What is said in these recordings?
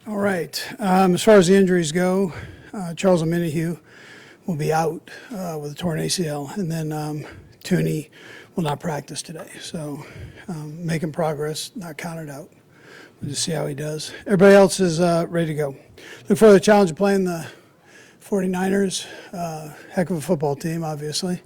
All right. As far as the injuries go, Charles Omenihu will be out with a torn ACL, and then Tooney will not practice today. So making progress, not counted out. We'll just see how he does. Everybody else is ready to go. Look for the challenge of playing the 49ers. Heck of a football team, obviously.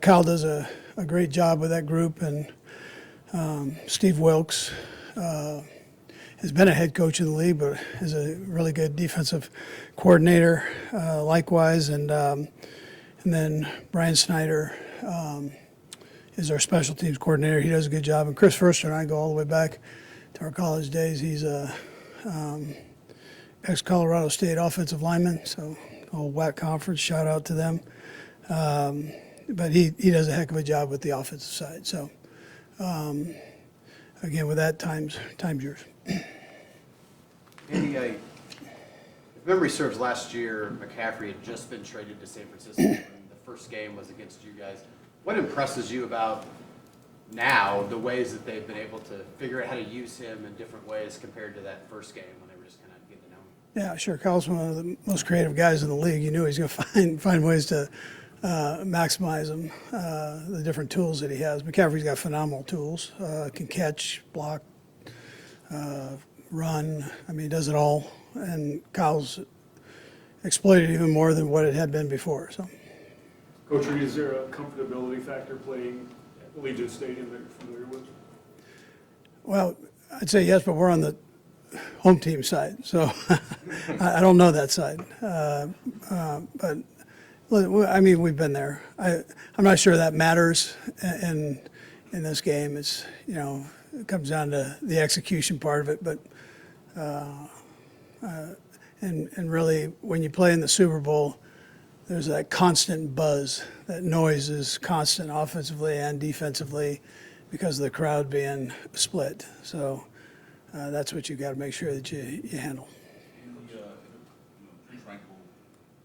Kyle does a great job with that group, and Steve Wilkes has been a head coach in the league, but is a really good defensive coordinator likewise. And then Brian Snyder is our special teams coordinator. He does a good job. And Chris Furster and I go all the way back to our college days. He's a ex-Colorado State offensive lineman, so whole WAC conference, shout out to them. But he does a heck of a job with the offensive side. So again, with that, time's yours. Andy, if memory serves, last year McCaffrey had just been traded to San Francisco, and the first game was against you guys. What impresses you about now the ways that they've been able to figure out how to use him in different ways compared to that first game when they were just kind of getting to know him? Yeah, sure. Kyle's one of the most creative guys in the league. You knew he's going to find ways to maximize them, the different tools that he has. McCaffrey's got phenomenal tools. Can catch, block, run. I mean, he does it all. And Kyle's exploited even more than what it had been before. So, Coach Reid, is there a comfortability factor playing at Allegiant Stadium that you're familiar with? well, I'd say yes, but we're on the home team side, so I don't know that side. But I mean, we've been there. I'm not sure that matters in this game. It's, it comes down to the execution part of it. But and really, when you play in the Super Bowl, there's that constant buzz. That noise is constant offensively and defensively because of the crowd being split. So that's what you got to make sure that you handle. Tranquill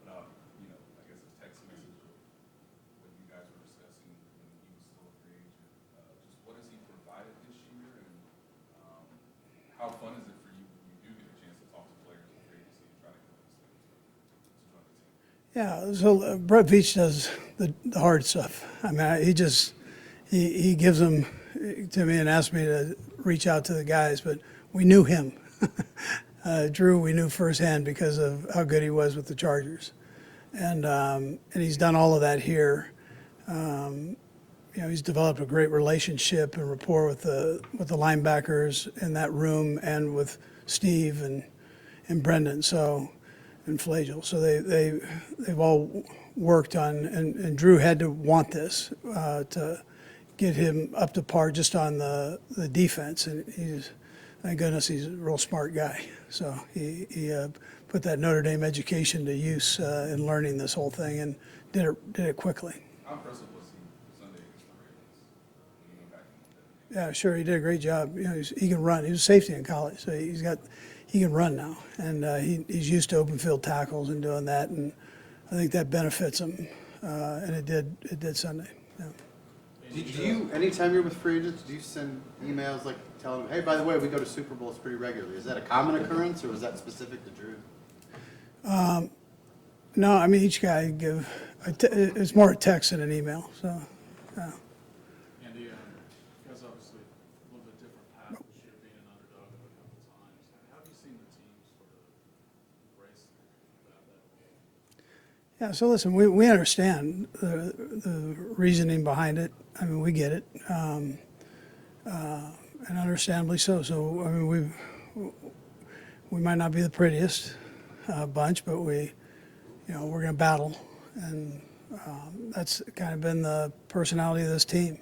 put out, I guess a text message of what you guys were discussing when he was still a free agent. Just what has he provided this year, and how fun is it for you when you do get a chance to talk to players in free agency and try to convince them to join the team? Yeah, so Brett Veach does the hard stuff. I mean, he gives them to me and asks me to reach out to the guys, but we knew him. Drew, we knew firsthand because of how good he was with the Chargers, and he's done all of that here. He's developed a great relationship and rapport with the linebackers in that room and with Steve and Brendan. So. And Flagel. So they've all worked on, and Drew had to want this to get him up to par just on the defense. And thank goodness he's a real smart guy. So he put that Notre Dame education to use in learning this whole thing and did it quickly. How impressive was he Sunday against the Ravens when he went back and Yeah, sure, he did a great job. He can run. He was a safety in college, so he can run now, and he's used to open field tackles and doing that, and I think that benefits him, and it did Sunday. Yeah. Do you, anytime you're with free agents, do you send emails like telling them, hey, by the way, we go to Super Bowls pretty regularly? Is that a common occurrence, or was that specific to Drew? No, I mean, each guy it's more a text than an email, so, yeah. Andy, you guys obviously a little bit different path this year, being an underdog a couple times. How have you seen the team sort of embrace that? Yeah, so listen, we understand the reasoning behind it. I mean, we get it, and understandably so. So, I mean, we might not be the prettiest bunch, but we're going to battle, and that's kind of been the personality of this team.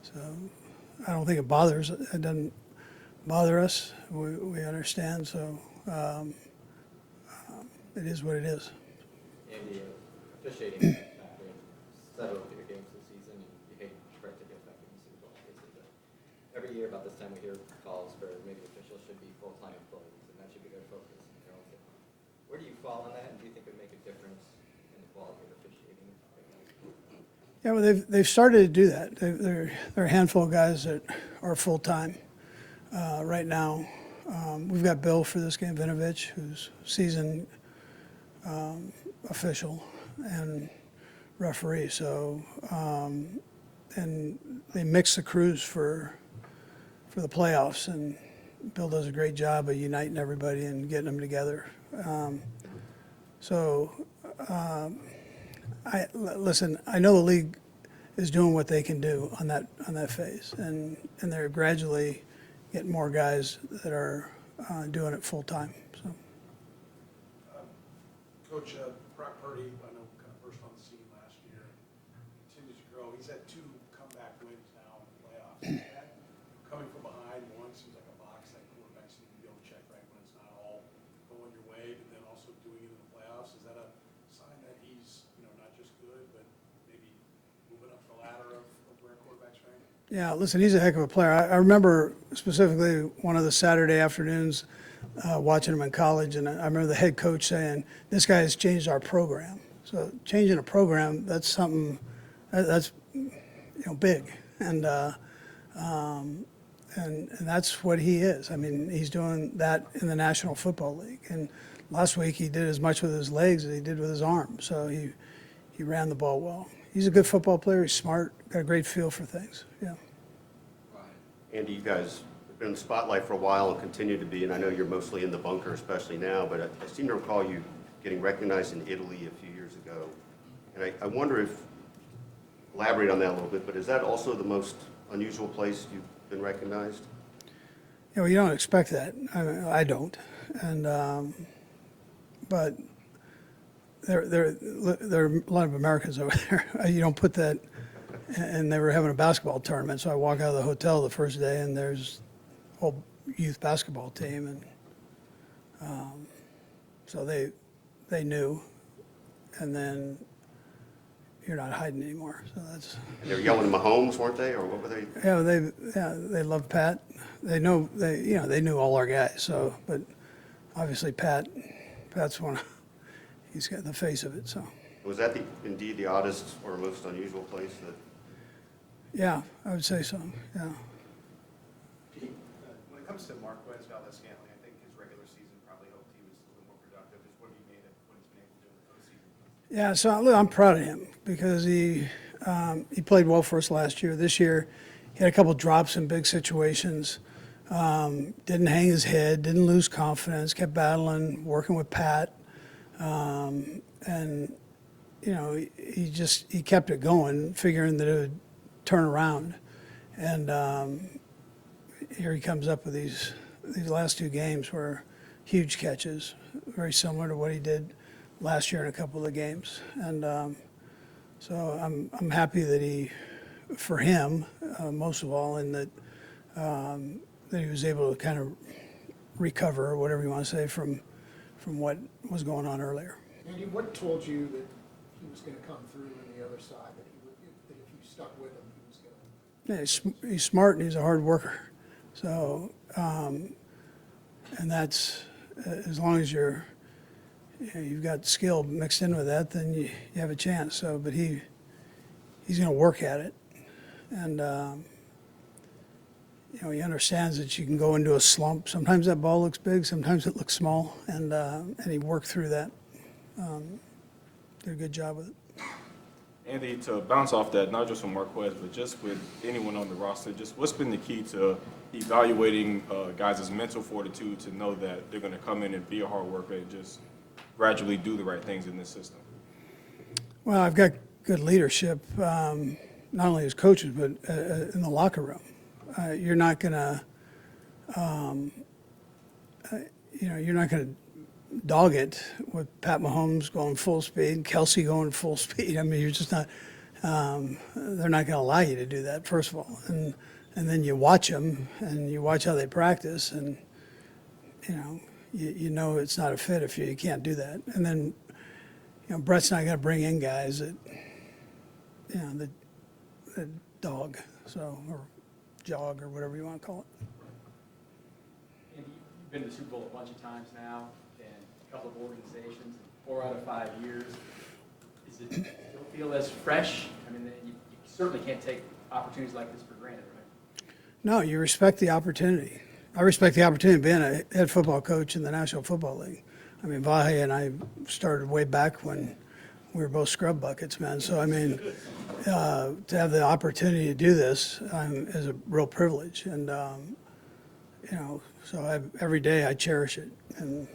So, I don't think it doesn't bother us. We understand, so it is what it is. Andy, officiating back in several of your games this season, and you hate for it to get back in the Super Bowl. Every year about this time we hear calls for maybe officials should be full-time employees, and that should be their focus in their own football. Where do you fall on that, and do you think it would make a difference in the quality of officiating? Yeah, well, they've started to do that. There are a handful of guys that are full-time right now. we've got Bill for this game, Vinovich, who's season official and referee. So, and they mix the crews for the playoffs, and Bill does a great job of uniting everybody and getting them together. Listen, I know the league is doing what they can do on that phase, and they're gradually getting more guys that are doing it full time. So. Coach, Brock Purdy, I know, kind of burst on the scene last year, continues to grow. He's had 2 comeback wins now in the playoffs. Is that coming from behind? One seems like a box that quarterbacks need to be able to check right when it's not all going your way, but then also doing it in the playoffs. Is that a sign that he's, not just good, but maybe moving up the ladder of where quarterbacks rank? Yeah, listen, he's a heck of a player. I remember specifically one of the Saturday afternoons watching him in college, and I remember the head coach saying, "This guy has changed our program." So changing a program, that's something that's big, and that's what he is. I mean, he's doing that in the National Football League, and last week he did as much with his legs as he did with his arm. So he ran the ball well. He's a good football player. He's smart, got a great feel for things. Yeah. Andy, you guys have been in the spotlight for a while and continue to be, and I know you're mostly in the bunker, especially now, but I seem to recall you getting recognized in Italy a few years ago. And I wonder if, elaborate on that a little bit, but is that also the most unusual place you've been recognized? You don't expect that. I don't. And but there are a lot of Americans over there. You don't put that. And they were having a basketball tournament, so I walk out of the hotel the first day, and there's a whole youth basketball team, and so they knew, and then you're not hiding anymore. So that's. And they were yelling Mahomes, weren't they, or what were they? Yeah, they love Pat. They knew all our guys. So, but obviously Pat's he's got the face of it. So. Was that indeed the oddest or most unusual place that? Yeah, I would say so. Yeah. Pete, when it comes to Marquez Valdes-Scantling, I think his regular season probably hoped he was a little more productive. Just what have you made of what he's been able to do in the postseason? Yeah, so look, I'm proud of him because he played well for us last year. This year, he had a couple drops in big situations. Didn't hang his head, didn't lose confidence, kept battling, working with Pat, and he kept it going, figuring that it would turn around. And here he comes up with these last 2 games were huge catches, very similar to what he did last year in a couple of the games. And so I'm happy that for him, most of all, in that he was able to kind of recover, or whatever you want to say, from what was going on earlier. Andy, what told you that he was going to come through on the other side, that if you stuck with him, he was going to? Yeah, he's smart and he's a hard worker. So, and that's, as long as you've got skill mixed in with that, then you have a chance. So, but he's going to work at it. And, he understands that you can go into a slump. Sometimes that ball looks big, sometimes it looks small. And he worked through that. Did a good job with it. Andy, to bounce off that, not just from Marquez, but just with anyone on the roster, just what's been the key to evaluating guys' mental fortitude to know that they're going to come in and be a hard worker and just gradually do the right things in this system? Well, I've got good leadership, not only as coaches, but in the locker room. You're not going to, you're not going to dog it with Pat Mahomes going full speed, Kelsey going full speed. I mean, you're just not. They're not going to allow you to do that, first of all, and then you watch them and you watch how they practice, and you know it's not a fit if you can't do that. And then Brett's not going to bring in guys that that dog, or jog, or whatever you want to call it. Andy, you've been to the Super Bowl a bunch of times now, and a couple of organizations, 4 out of 5 years. Does it still feel as fresh? I mean, you certainly can't take opportunities like this for granted, right? No, you respect the opportunity. I respect the opportunity of being a head football coach in the National Football League. I mean, Vahe and I started way back when we were both scrub buckets, man. So, I mean, to have the opportunity to do this is a real privilege. And, you know, so every day I cherish it. And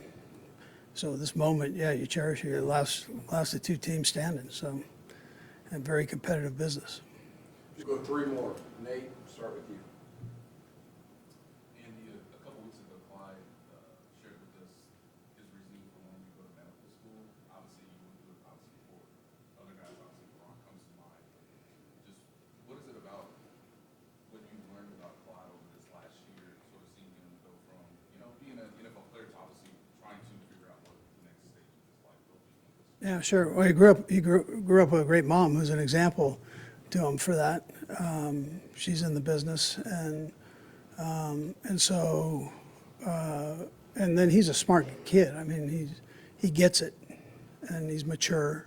so this moment, yeah, you cherish it. It lasts the two teams standing. So, a very competitive business. You go three more. Nate, start with you. Andy, a couple weeks ago, Clyde shared with us his reasoning for wanting to go to medical school. Obviously, you went through it, obviously, for other guys, obviously, Ron comes to mind. Just what is it about what you learned about Clyde over this last year, sort of seeing him go from, you know, being an NFL player to obviously trying to figure out what the next stage of his life will be? Yeah, sure. Well, he grew up with a great mom who's an example to him for that. She's in the business, and so and then he's a smart kid. I mean, he gets it, and he's mature.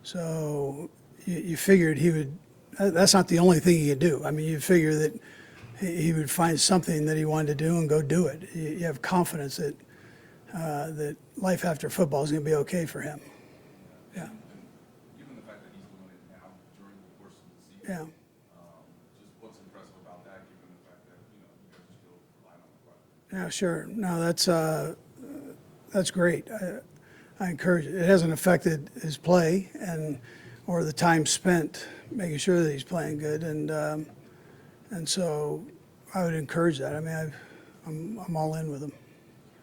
So you figured he would. That's not the only thing he could do. I mean, you figure that he would find something that he wanted to do and go do it. You have confidence that that life after football is going to be okay for him. Yeah. And given the fact that he's doing it now during the course of the season, Yeah. just what's impressive about that, given the fact that, you know, you guys are still relying on the clock? Yeah, sure. No, that's great. I encourage it. It hasn't affected his play or the time spent making sure that he's playing good, and so I would encourage that. I mean, I'm all in with him.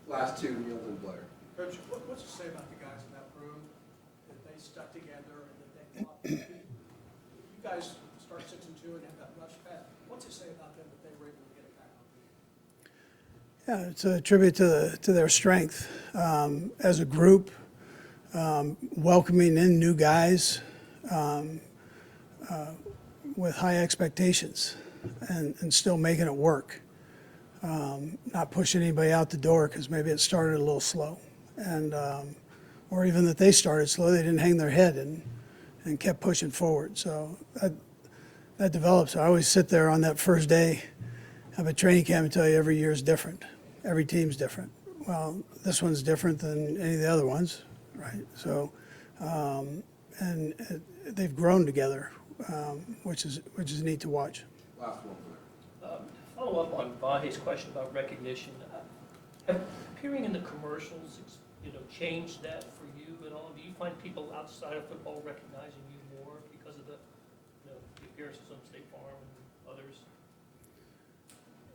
Last two, Niels and Blair. Coach, what's to say about the guys in that room, that they stuck together and that they fought? You guys start 6-2 and have that rush back. What's to say about them that they were able to get it back on the field? Yeah, it's a tribute to their strength as a group, welcoming in new guys with high expectations and still making it work. Not pushing anybody out the door because maybe it started a little slow, and or even that they started slow, they didn't hang their head and kept pushing forward. So that develops. I always sit there on that first day of a training camp and tell you every year is different. Every team's different. Well, this one's different than any of the other ones, right? So, they've grown together, which is neat to watch. Last one, Blair. Follow up on Vahe's question about recognition. Have appearing in the commercials, changed that for you at all? Do you find people outside of football recognizing you more because of the appearances on State Farm and others?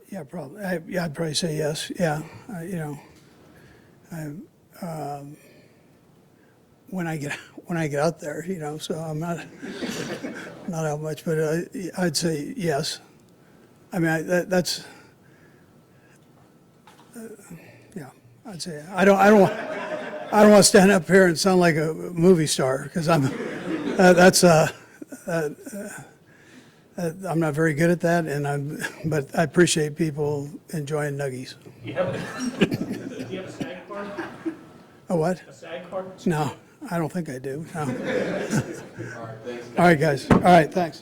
Yeah, probably. I'd probably say yes. Yeah, when I get out there, so I'm not out much, but I'd say yes. I mean, that's yeah. I'd say I don't want to stand up here and sound like a movie star because I'm not very good at that, but I appreciate people enjoying nuggies. Do you have a SAG card? A what? A SAG card? No, I don't think I do. No. All right, thanks. All right, guys. All right, thanks.